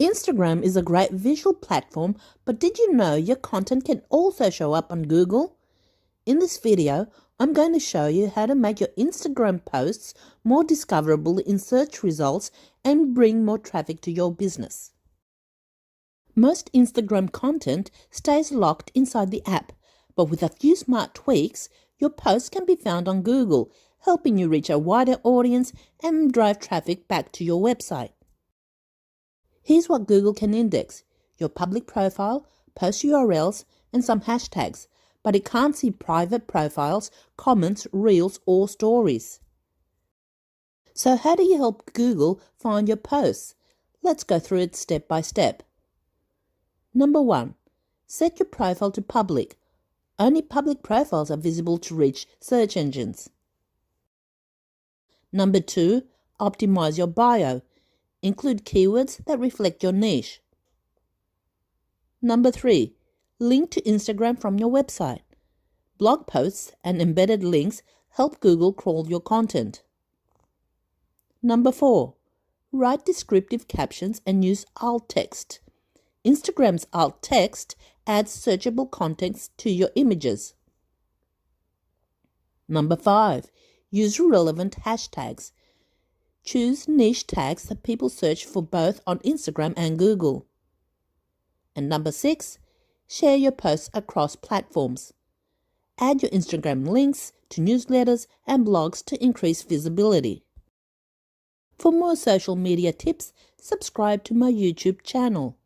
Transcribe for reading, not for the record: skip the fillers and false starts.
Instagram is a great visual platform, but did you know your content can also show up on Google? In this video, I'm going to show you how to make your Instagram posts more discoverable in search results and bring more traffic to your business. Most Instagram content stays locked inside the app, but with a few smart tweaks, your posts can be found on Google, helping you reach a wider audience and drive traffic back to your website. Here's what Google can index: your public profile, post URLs, and some hashtags, but it can't see private profiles, comments, reels, or stories. So how do you help Google find your posts? Let's go through it step by step. Number 1. Set your profile to public. Only public profiles are visible to reach search engines. Number 2. Optimize your bio. Include keywords that reflect your niche. Number 3. Link to Instagram from your website. Blog posts and embedded links help Google crawl your content. Number 4. Write descriptive captions and use alt text. Instagram's alt text adds searchable context to your images. Number 5. Use relevant hashtags. Choose niche tags that people search for both on Instagram and Google. And number 6. Share your posts across platforms. Add your Instagram links to newsletters and blogs to increase visibility. For more social media tips, subscribe to my YouTube channel.